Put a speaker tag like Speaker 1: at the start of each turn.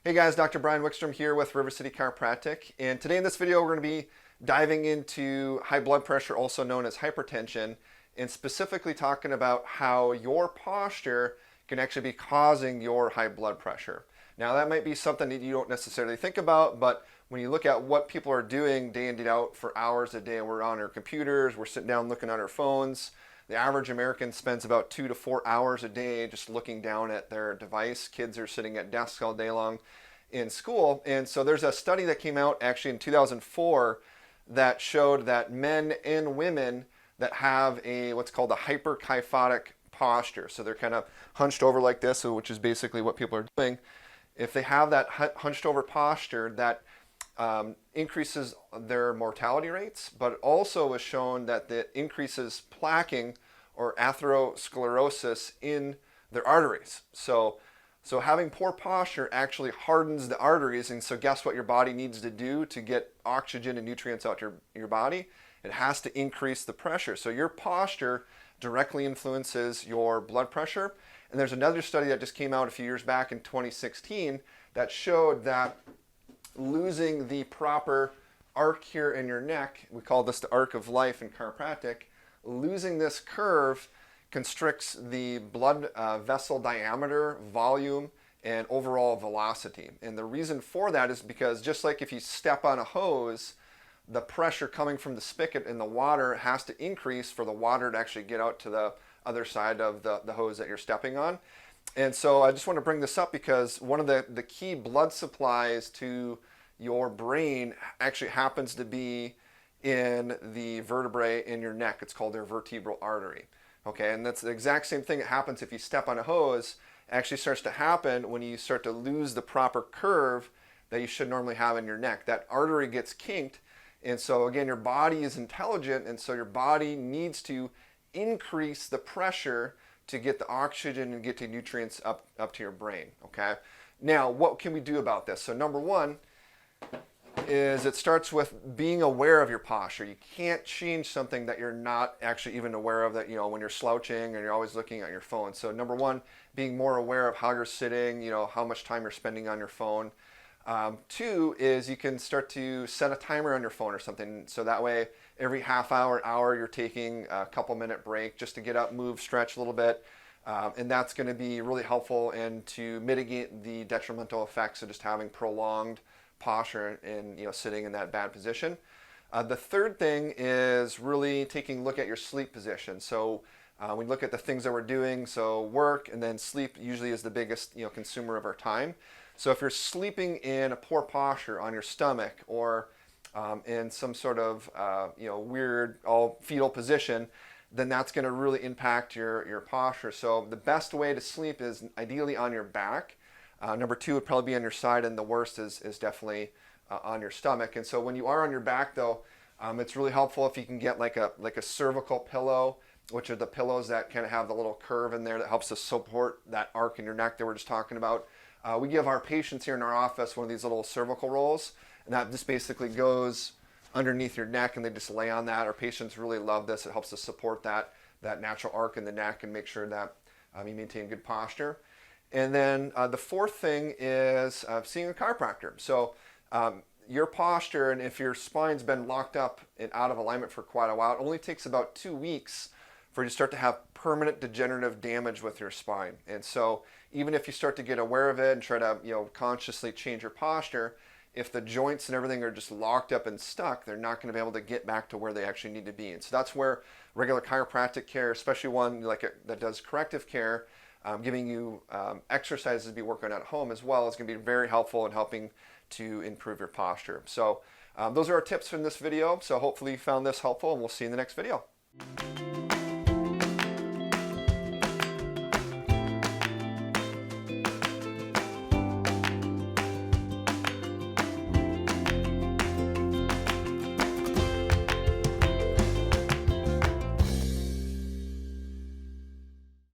Speaker 1: Hey guys, Dr. Brian Wickstrom here with River City Chiropractic, and today in this video we're going to be diving into high blood pressure, also known as hypertension, and specifically talking about how your posture can actually be causing your high blood pressure. Now that might be something that you don't necessarily think about, but when you look at what people are doing day in, day out for hours a day, we're on our computers, we're sitting down looking at our phones. The average American spends about 2 to 4 hours a day just looking down at their device. Kids are sitting at desks all day long in school. And so there's a study that came out actually in 2004 that showed that men and women that have what's called a hyperkyphotic posture, so they're kind of hunched over like this, which is basically what people are doing. If they have that hunched over posture, that increases their mortality rates, but it also was shown that it increases plaquing or atherosclerosis in their arteries. So having poor posture actually hardens the arteries, and so guess what your body needs to do to get oxygen and nutrients out your body? It has to increase the pressure. So your posture directly influences your blood pressure. And there's another study that just came out a few years back in 2016 that showed that losing the proper arc here in your neck, we call this the arc of life in chiropractic, losing this curve constricts the blood vessel diameter, volume, and overall velocity. And the reason for that is because just like if you step on a hose, the pressure coming from the spigot in the water has to increase for the water to actually get out to the other side of the hose that you're stepping on. And so I just want to bring this up because one of the key blood supplies to your brain actually happens to be in the vertebrae in your neck. It's called their vertebral artery. Okay, and that's the exact same thing that happens if you step on a hose. Actually starts to happen when you start to lose the proper curve that you should normally have in your neck. That artery gets kinked, and so again, your body is intelligent, and so your body needs to increase the pressure to get the oxygen and get the nutrients up to your brain. Okay, now what can we do about this? So number one is it starts with being aware of your posture. You can't change something that you're not actually even aware of, that, you know, when you're slouching and you're always looking at your phone. So number one, being more aware of how you're sitting, you know, how much time you're spending on your phone. Two is you can start to set a timer on your phone or something, so that way every half hour, you're taking a couple minute break just to get up, move, stretch a little bit. And that's going to be really helpful and to mitigate the detrimental effects of just having prolonged posture and, you know, sitting in that bad position. The third thing is really taking a look at your sleep position. So we look at the things that we're doing, so work and then sleep usually is the biggest, you know, consumer of our time. So if you're sleeping in a poor posture on your stomach or in some sort of you know, weird all fetal position, then that's going to really impact your posture. So the best way to sleep is ideally on your back. Number two would probably be on your side, and the worst is definitely on your stomach. And so when you are on your back though, it's really helpful if you can get like a cervical pillow, which are the pillows that kind of have the little curve in there that helps to support that arc in your neck that we're just talking about. We give our patients here in our office one of these little cervical rolls, and that just basically goes underneath your neck and they just lay on that. Our patients really love this. It helps to support that natural arc in the neck and make sure that you maintain good posture. And then the fourth thing is seeing a chiropractor. So your posture, and if your spine's been locked up and out of alignment for quite a while, it only takes about 2 weeks for you to start to have permanent degenerative damage with your spine. And so even if you start to get aware of it and try to, you know, consciously change your posture, if the joints and everything are just locked up and stuck, they're not going to be able to get back to where they actually need to be. And so that's where regular chiropractic care, especially one that does corrective care, giving you exercises to be working at home as well, is going to be very helpful in helping to improve your posture. So those are our tips from this video. So hopefully you found this helpful, and we'll see you in the next video.